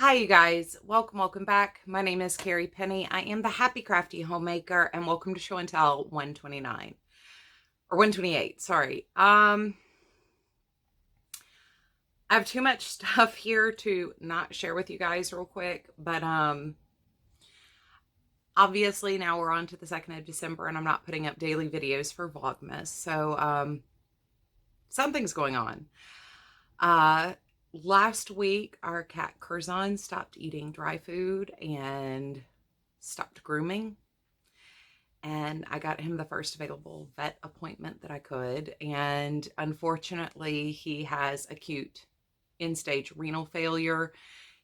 Hi, you guys. Welcome back. My name is Carrie Penny. I am the Happy Crafty Homemaker, and welcome to Show and Tell 129 or 128. Sorry. I have too much stuff here to not share with you guys real quick, but obviously now we're on to the 2nd of December, and I'm not putting up daily videos for Vlogmas, so something's going on. Last week, our cat Curzon stopped eating dry food and stopped grooming. And I got him the first available vet appointment that I could. And unfortunately, he has acute end-stage renal failure.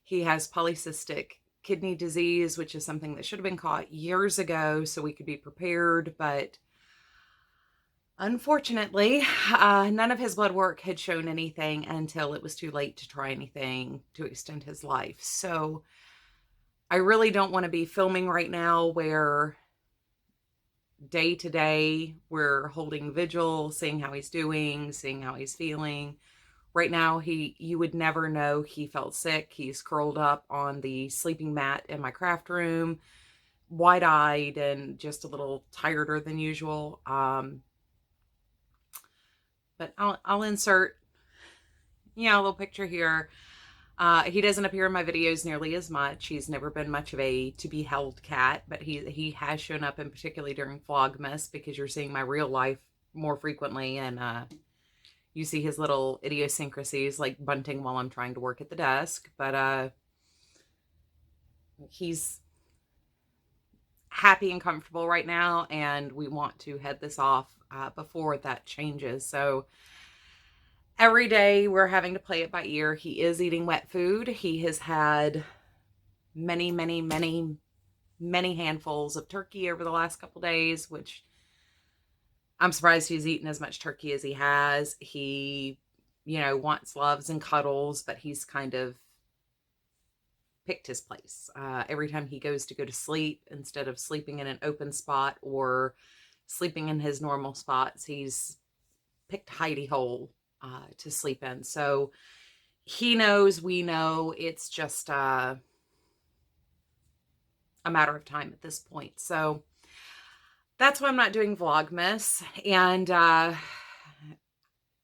He has polycystic kidney disease, which is something that should have been caught years ago so we could be prepared, but unfortunately, none of his blood work had shown anything until it was too late to try anything to extend his life. So I really don't want to be filming right now where day to day we're holding vigil, seeing how he's doing, seeing how he's feeling. Right now, you would never know he felt sick. He's curled up on the sleeping mat in my craft room, wide-eyed and just a little tireder than usual. But I'll insert, a little picture here. He doesn't appear in my videos nearly as much. He's never been much of a to-be-held cat, but he has shown up, and particularly during Vlogmas, because you're seeing my real life more frequently, and you see his little idiosyncrasies, like bunting while I'm trying to work at the desk. But he's happy and comfortable right now, and we want to head this off before that changes. So every day we're having to play it by ear. He is eating wet food. He has had many handfuls of turkey over the last couple days, which I'm surprised he's eaten as much turkey as he has. He, wants loves and cuddles, but he's kind of picked his place. Every time he goes to sleep, instead of sleeping in an open spot or sleeping in his normal spots, he's picked hidey hole to sleep in. So he knows, we know, it's just a matter of time at this point. So that's why I'm not doing Vlogmas. And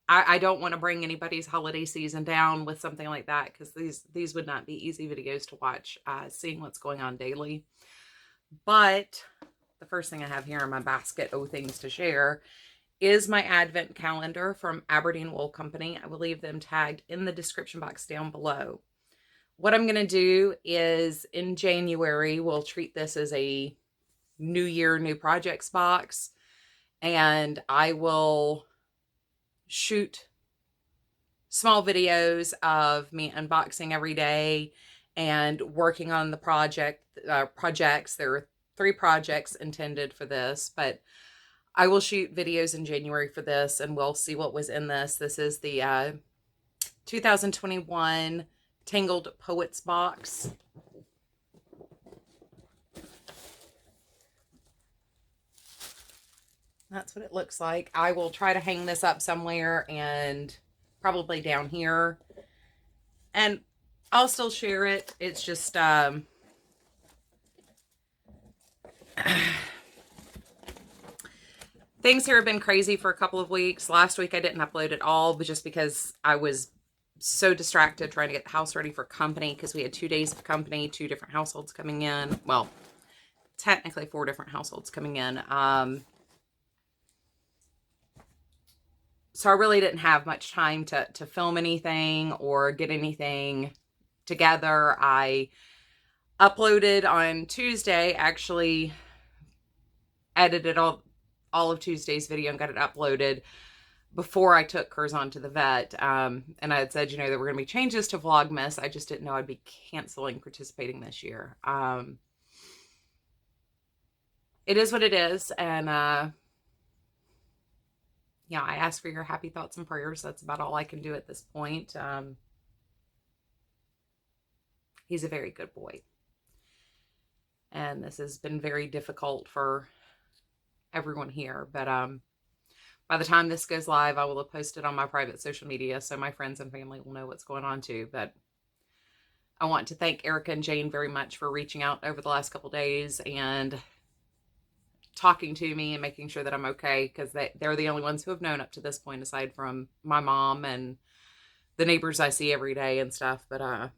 I don't want to bring anybody's holiday season down with something like that, because these would not be easy videos to watch, seeing what's going on daily. But the first thing I have here in my basket of things to share is my advent calendar from Aberdeen Wool Company. I will leave them tagged in the description box down below. What I'm going to do is in January, we'll treat this as a New Year, New Projects box, and I will shoot small videos of me unboxing every day and working on the projects. There are 3 projects intended for this, but I will shoot videos in January for this, and we'll see what was in this. This is the 2021 Tangled Poets box. That's what it looks like. I will try to hang this up somewhere, and probably down here. And I'll still share it. It's just things here have been crazy for a couple of weeks. Last week I didn't upload at all, but just because I was so distracted trying to get the house ready for company, because we had 2 days of company, 2 different households coming in. Well, technically 4 different households coming in. So I really didn't have much time to film anything or get anything together. I uploaded on Tuesday, actually edited all of Tuesday's video and got it uploaded before I took Curzon to the vet. And I had said, there were going to be changes to Vlogmas. I just didn't know I'd be canceling participating this year. It is what it is. And yeah, I ask for your happy thoughts and prayers. That's about all I can do at this point. He's a very good boy. And this has been very difficult for everyone here. But by the time this goes live, I will have posted on my private social media, so my friends and family will know what's going on too. But I want to thank Erica and Jane very much for reaching out over the last couple days and talking to me and making sure that I'm okay, because they're the only ones who have known up to this point, aside from my mom and the neighbors I see every day and stuff. But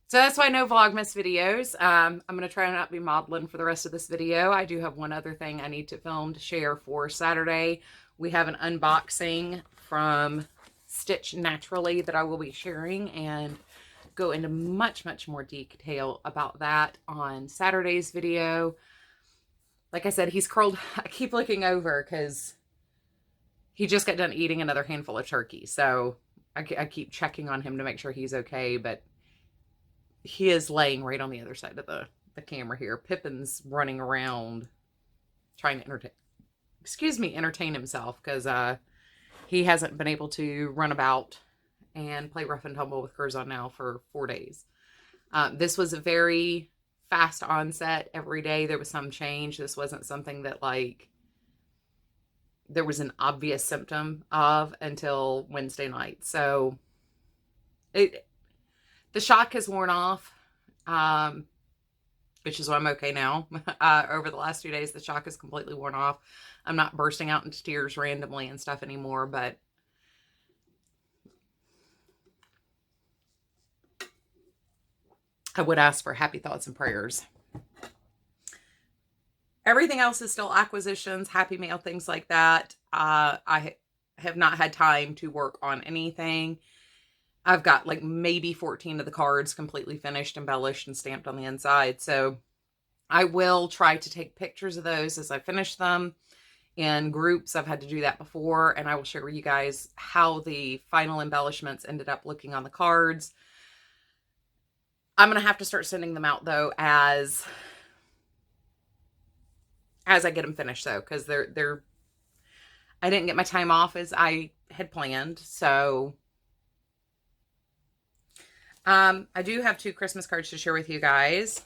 so that's why no Vlogmas videos. I'm going to try and not be modeling for the rest of this video. I do have one other thing I need to film to share for Saturday. We have an unboxing from Stitch Naturally that I will be sharing, and go into much, much more detail about that on Saturday's video. Like I said, he's curled. I keep looking over because he just got done eating another handful of turkey. So I keep checking on him to make sure he's okay, but he is laying right on the other side of the camera here. Pippin's running around trying to entertain himself, because he hasn't been able to run about and play rough and tumble with Curzon now for 4 days. This was a very fast onset. Every day there was some change. This wasn't something that like there was an obvious symptom of until Wednesday night. So the shock has worn off, which is why I'm okay now. Over the last 2 days, the shock is completely worn off. I'm not bursting out into tears randomly and stuff anymore, but I would ask for happy thoughts and prayers. Everything else is still acquisitions, happy mail, things like that. I have not had time to work on anything. I've got like maybe 14 of the cards completely finished, embellished, and stamped on the inside. So I will try to take pictures of those as I finish them in groups. I've had to do that before, and I will share with you guys how the final embellishments ended up looking on the cards. I'm going to have to start sending them out though as I get them finished though, because I didn't get my time off as I had planned. So I do have 2 Christmas cards to share with you guys.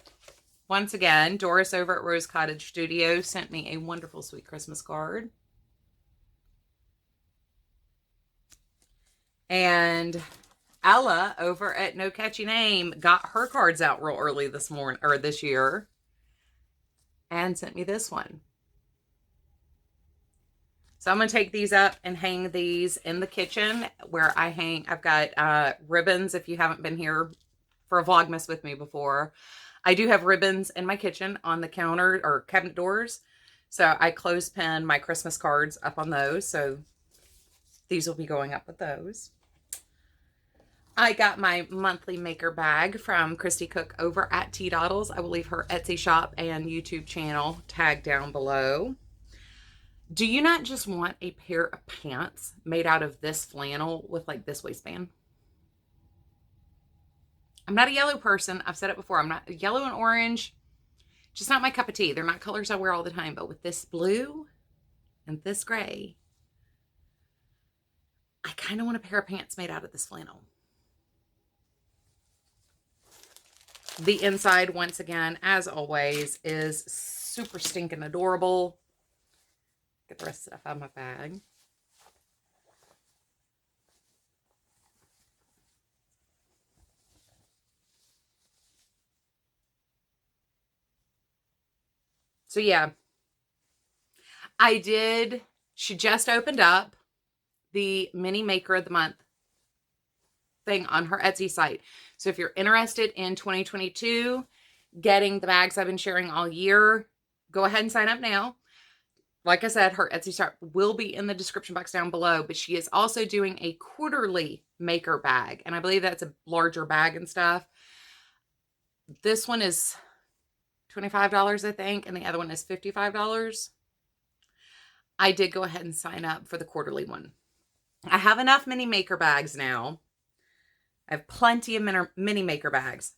Once again, Doris over at Rose Cottage Studios sent me a wonderful, sweet Christmas card. And Ella over at No Catchy Name got her cards out real early this morning, or this year, and sent me this one. So I'm going to take these up and hang these in the kitchen where I hang. I've got ribbons. If you haven't been here for a Vlogmas with me before, I do have ribbons in my kitchen on the counter or cabinet doors. So I clothespin my Christmas cards up on those. So these will be going up with those. I got my monthly maker bag from Christy Cook over at Tea Doddles. I will leave her Etsy shop and YouTube channel tagged down below. Do you not just want a pair of pants made out of this flannel with like this waistband? I'm not a yellow person. I've said it before. I'm not yellow and orange. Just not my cup of tea. They're not colors I wear all the time. But with this blue and this gray, I kind of want a pair of pants made out of this flannel. The inside, once again, as always, is super stinking adorable. Get the rest of the stuff out of my bag. So yeah, she just opened up the mini maker of the month thing on her Etsy site. So if you're interested in 2022, getting the bags I've been sharing all year, go ahead and sign up now. Like I said, her Etsy shop will be in the description box down below, but she is also doing a quarterly maker bag. And I believe that's a larger bag and stuff. This one is $25, I think, and the other one is $55. I did go ahead and sign up for the quarterly one. I have enough mini maker bags now. I have plenty of mini maker bags,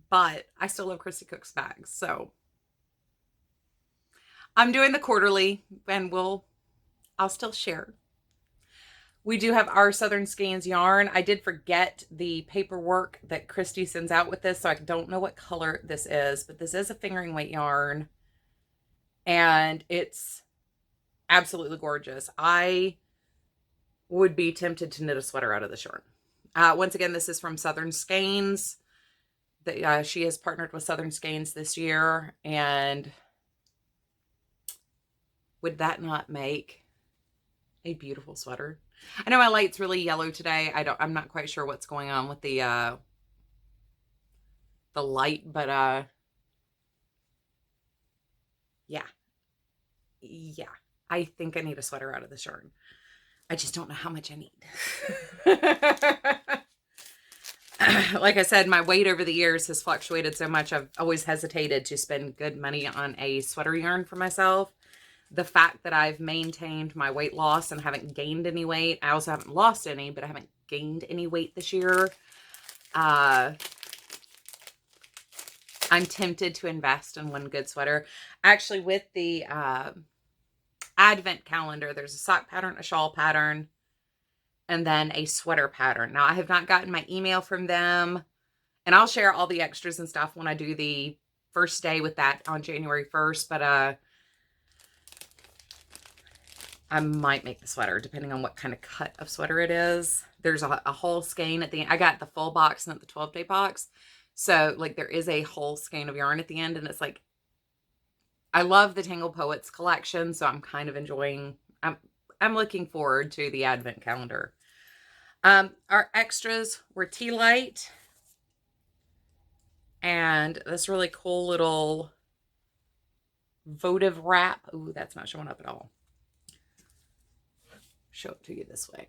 but I still love Christy Cook's bags. So I'm doing the quarterly, and I'll still share. We do have our Southern Skeins yarn. I did forget the paperwork that Christy sends out with this, so I don't know what color this is, but this is a fingering weight yarn, and it's absolutely gorgeous. I would be tempted to knit a sweater out of this yarn. Once again, this is from Southern Skeins. She has partnered with Southern Skeins this year, and would that not make a beautiful sweater? I know my light's really yellow today. I'm not quite sure what's going on with the light, but yeah. I think I need a sweater out of this yarn. I just don't know how much I need. Like I said, my weight over the years has fluctuated so much. I've always hesitated to spend good money on a sweater yarn for myself. The fact that I've maintained my weight loss and haven't gained any weight. I also haven't lost any, but I haven't gained any weight this year. I'm tempted to invest in one good sweater. Actually, with the advent calendar, there's a sock pattern, a shawl pattern, and then a sweater pattern. Now, I have not gotten my email from them, and I'll share all the extras and stuff when I do the first day with that on January 1st, but I might make the sweater depending on what kind of cut of sweater it is. There's a whole skein at the end. I got the full box, not the 12-day box. So, like, there is a whole skein of yarn at the end, and it's like, I love the Tangle Poets collection, so I'm kind of enjoying, I'm looking forward to the advent calendar. Our extras were tea light and this really cool little votive wrap. Ooh, that's not showing up at all. Show it to you this way.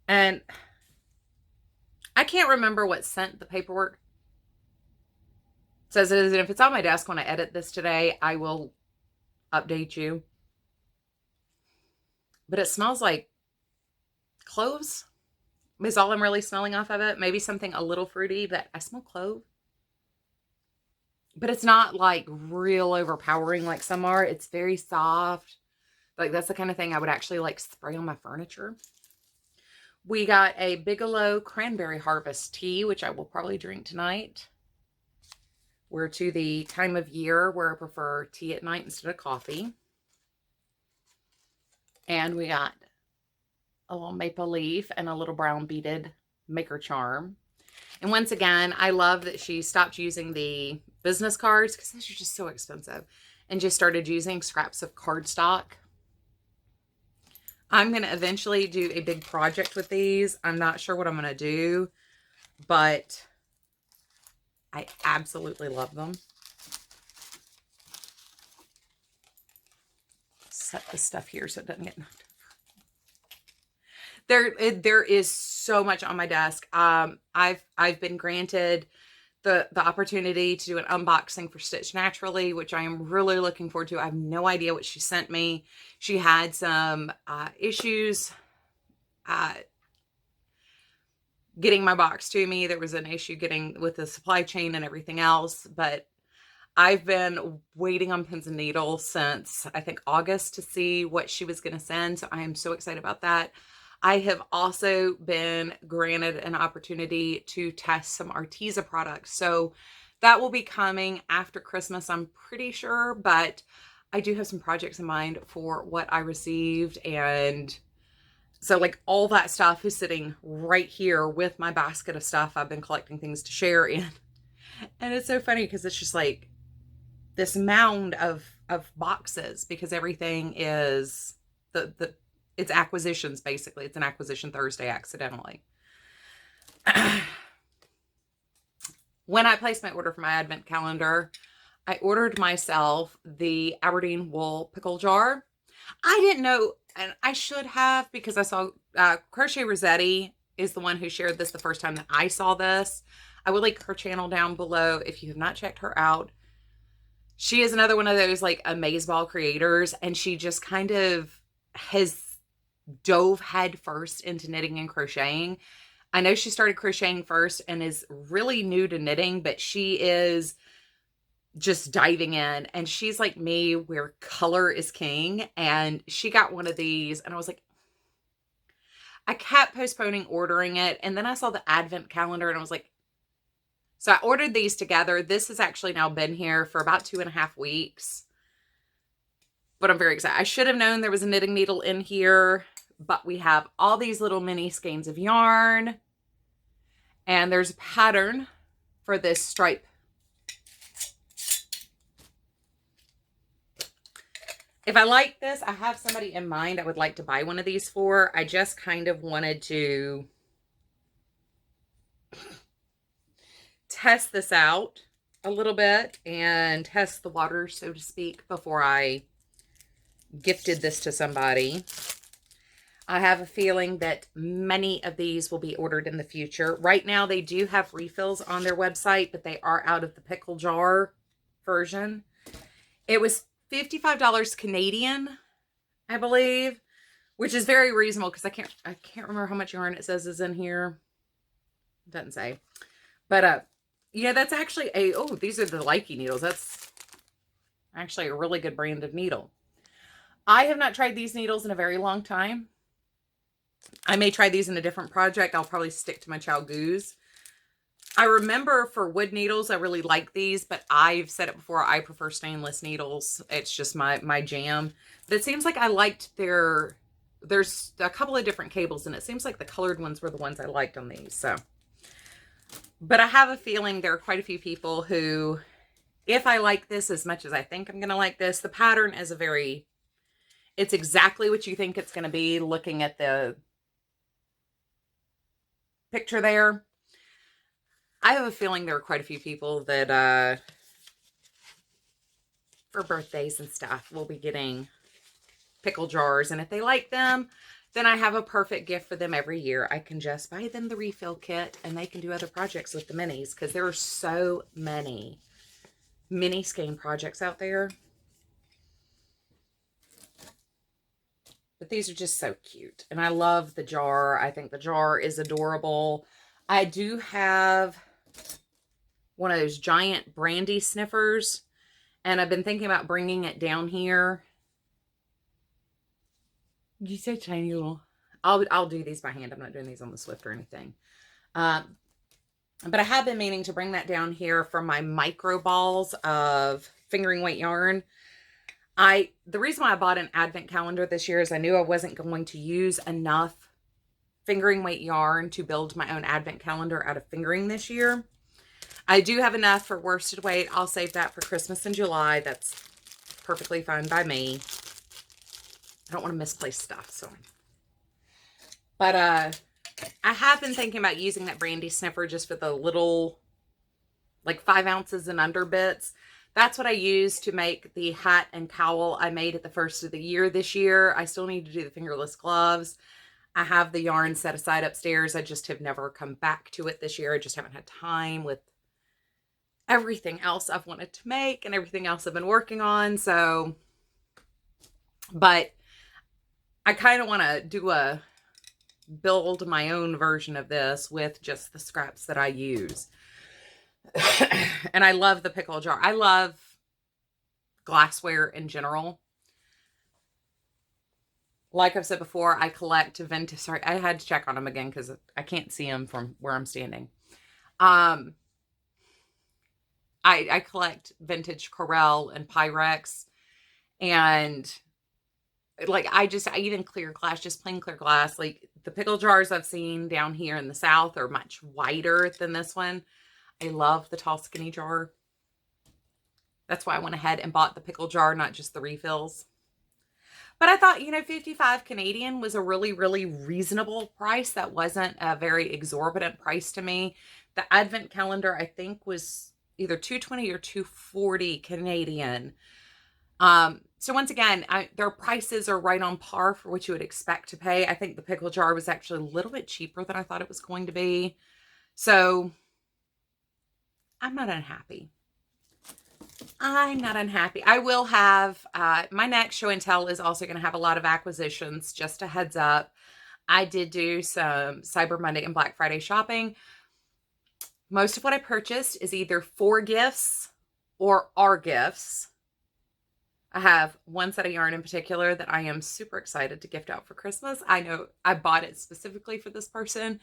And I can't remember what scent the paperwork says it is. And if it's on my desk when I edit this today, I will update you. But it smells like cloves is all I'm really smelling off of it. Maybe something a little fruity, but I smell clove. But it's not like real overpowering like some are. It's very soft. Like that's the kind of thing I would actually like spray on my furniture. We got a Bigelow Cranberry Harvest tea, which I will probably drink tonight. We're to the time of year where I prefer tea at night instead of coffee. And we got a little maple leaf and a little brown beaded maker charm. And once again, I love that she stopped using the business cards because those are just so expensive and just started using scraps of cardstock. I'm going to eventually do a big project with these. I'm not sure what I'm going to do, but I absolutely love them. Set this stuff here so it doesn't get knocked over. There is so much on my desk. I've been granted the opportunity to do an unboxing for Stitch Naturally, which I am really looking forward to. I have no idea what she sent me. She had some issues getting my box to me. There was an issue getting with the supply chain and everything else, but I've been waiting on pins and needles since I think August to see what she was going to send. So I am so excited about that. I have also been granted an opportunity to test some Arteza products. So that will be coming after Christmas, I'm pretty sure, but I do have some projects in mind for what I received. And so like all that stuff is sitting right here with my basket of stuff I've been collecting things to share in. And it's so funny because it's just like this mound of boxes because everything is it's acquisitions, basically. It's an acquisition Thursday accidentally. When I placed my order for my advent calendar, I ordered myself the Aberdeen wool pickle jar. I didn't know, and I should have because I saw Crochet Rossetti is the one who shared this the first time that I saw this. I will link her channel down below if you have not checked her out. She is another one of those like amazeball creators, and she just kind of has dove head first into knitting and crocheting. I know she started crocheting first and is really new to knitting, but she is just diving in, and she's like me where color is king. And she got one of these and I was like, I kept postponing ordering it. And then I saw the advent calendar and I was like, so I ordered these together. This has actually now been here for about 2.5 weeks, but I'm very excited. I should have known there was a knitting needle in here but we have all these little mini skeins of yarn, and there's a pattern for this stripe. If I like this, I have somebody in mind I would like to buy one of these for. I just kind of wanted to test this out a little bit and test the water, so to speak, before I gifted this to somebody. I have a feeling that many of these will be ordered in the future. Right now, they do have refills on their website, but they are out of the pickle jar version. It was $55 Canadian, I believe, which is very reasonable because I can't remember how much yarn it says is in here. It doesn't say. But yeah, that's actually these are the Likey needles. That's actually a really good brand of needle. I have not tried these needles in a very long time. I may try these in a different project. I'll probably stick to my ChowGoos. I remember for wood needles, I really like these, but I've said it before, I prefer stainless needles. It's just my jam. But it seems like I liked there's a couple of different cables, and it seems like the colored ones were the ones I liked on these. So, but I have a feeling there are quite a few people who, if I like this as much as I think I'm going to like this, the pattern is it's exactly what you think it's going to be looking at the picture there. I have a feeling there are quite a few people that, for birthdays and stuff, will be getting pickle jars. And if they like them, then I have a perfect gift for them every year. I can just buy them the refill kit and they can do other projects with the minis, because there are so many mini skein projects out there. But these are just so cute. And I love the jar. I think the jar is adorable. I do have one of those giant brandy sniffers, and I've been thinking about bringing it down here. You say tiny little. I'll do these by hand. I'm not doing these on the Swift or anything. But I have been meaning to bring that down here for my micro balls of fingering weight yarn. The reason why I bought an advent calendar this year is I knew I wasn't going to use enough fingering weight yarn to build my own advent calendar out of fingering this year. I do have enough for worsted weight. I'll save that for Christmas in July. That's perfectly fine by me. I don't want to misplace stuff, so. But I have been thinking about using that brandy sniffer just for the little, like 5 ounces and under bits. That's what I used to make the hat and cowl I made at the first of the year this year. I still need to do the fingerless gloves. I have the yarn set aside upstairs. I just have never come back to it this year. I just haven't had time with everything else I've wanted to make and everything else I've been working on. So, but I kind of want to build my own version of this with just the scraps that I use. And I love the pickle jar. I love glassware in general. Like I've said before, I collect vintage. Sorry, I had to check on them again because I can't see them from where I'm standing. I collect vintage Corelle and Pyrex, and like I even clear glass, just plain clear glass. Like the pickle jars I've seen down here in the South are much wider than this one. I love the tall skinny jar. That's why I went ahead and bought the pickle jar, not just the refills. But I thought, 55 Canadian was a really, really reasonable price. That wasn't a very exorbitant price to me. The advent calendar, I think, was either $220 or $240 Canadian. So once again, their prices are right on par for what you would expect to pay. I think the pickle jar was actually a little bit cheaper than I thought it was going to be. So I'm not unhappy. I'm not unhappy. I will have, my next show and tell is also going to have a lot of acquisitions, just a heads up. I did do some Cyber Monday and Black Friday shopping. Most of what I purchased is either for gifts or are gifts. I have one set of yarn in particular that I am super excited to gift out for Christmas. I know I bought it specifically for this person,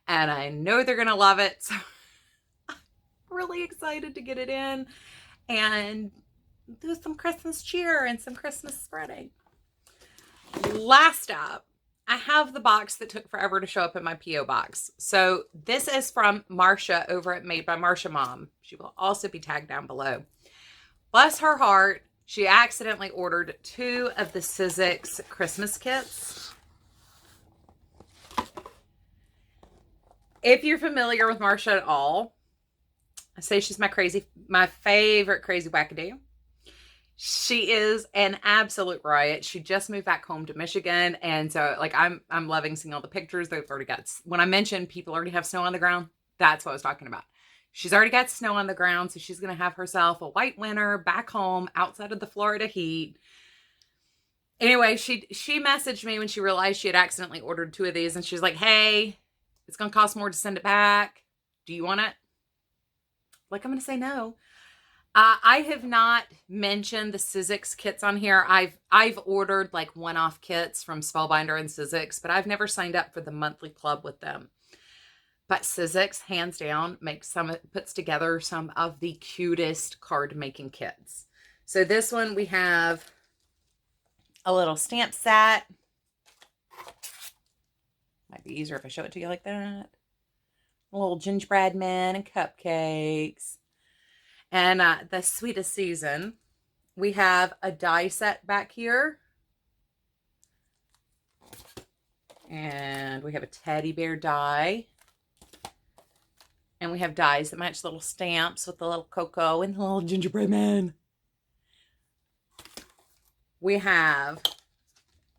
and I know they're going to love it. So I'm really excited to get it in and do some Christmas cheer and some Christmas spreading. Last up, I have the box that took forever to show up in my P.O. box. So this is from Marcia over at Made by Marcia Mom. She will also be tagged down below. Bless her heart, she accidentally ordered 2 of the Sizzix Christmas kits. If you're familiar with Marcia at all, I say she's my favorite crazy wackadoo. She is an absolute riot. She just moved back home to Michigan. And so like, I'm loving seeing all the pictures. They've already got, when I mentioned people already have snow on the ground, that's what I was talking about. She's already got snow on the ground. So she's going to have herself a white winter back home outside of the Florida heat. Anyway, she messaged me when she realized she had accidentally ordered 2 of these. And she's like, hey, it's going to cost more to send it back. Do you want it? Like, I'm going to say no. I have not mentioned the Sizzix kits on here. I've ordered like one-off kits from Spellbinder and Sizzix, but I've never signed up for the monthly club with them. But Sizzix, hands down, puts together some of the cutest card making kits. So this one, we have a little stamp set. Might be easier if I show it to you like that. A little gingerbread men and cupcakes. And the sweetest season, we have a die set back here. And we have a teddy bear die. And we have dies that match little stamps with the little cocoa and the little gingerbread man. We have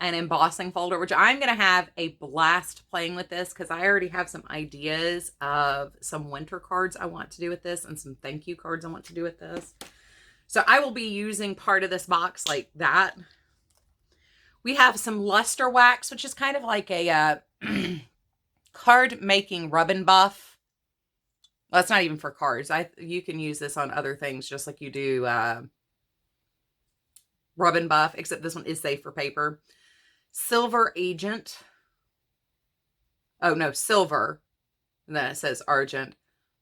an embossing folder, which I'm going to have a blast playing with this because I already have some ideas of some winter cards I want to do with this and some thank you cards I want to do with this. So I will be using part of this box like that. We have some luster wax, which is kind of like a card making rub and buff. Well, it's not even for cards. You can use this on other things just like you do rub and buff, except this one is safe for paper. Silver Agent. Oh, no, silver. And then it says Argent,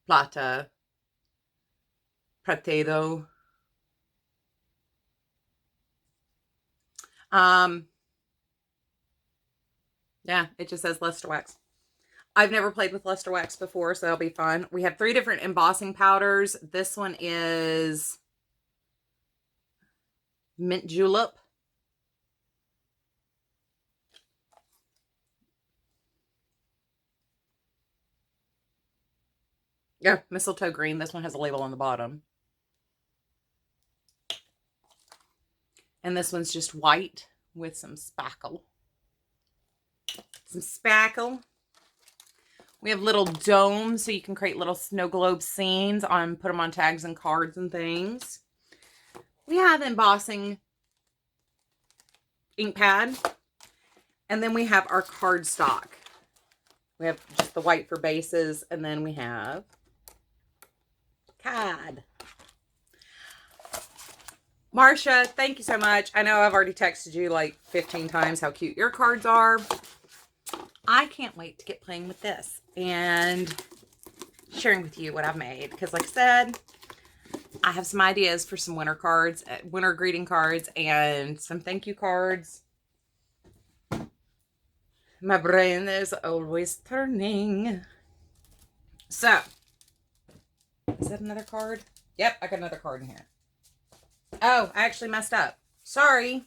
Plata, Pratedo. Yeah, it just says luster wax. I've never played with luster wax before, so that'll be fun. We have 3 different embossing powders. This one is Mint Julep. Yeah, mistletoe green. This one has a label on the bottom. And this one's just white with some spackle. Some spackle. We have little domes so you can create little snow globe scenes put them on tags and cards and things. We have embossing ink pad. And then we have our cardstock. We have just the white for bases, and then we have CAD. Marcia, thank you so much. I know I've already texted you like 15 times how cute your cards are. I can't wait to get playing with this and sharing with you what I've made. Because like I said, I have some ideas for some winter cards, winter greeting cards, and some thank you cards. My brain is always turning. So, is that another card? Yep, I got another card in here. Oh, I actually messed up. Sorry.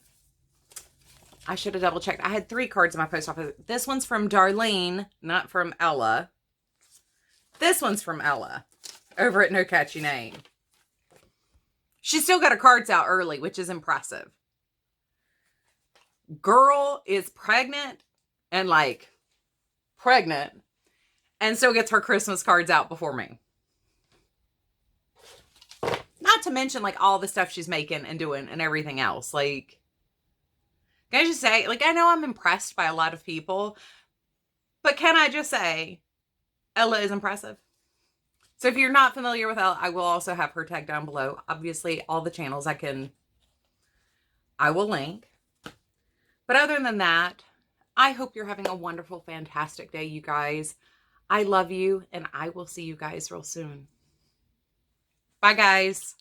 I should have double checked. I had 3 cards in my post office. This one's from Darlene, not from Ella. This one's from Ella, over at No Catchy Name. She still got her cards out early, which is impressive. Girl is pregnant and like pregnant and still gets her Christmas cards out before me. Not to mention like all the stuff she's making and doing and everything else. Like, can I just say, like, I know I'm impressed by a lot of people, but can I just say Ella is impressive. So if you're not familiar with Ella, I will also have her tag down below. Obviously, all the channels I will link. But other than that, I hope you're having a wonderful, fantastic day, you guys. I love you, and I will see you guys real soon. Bye, guys.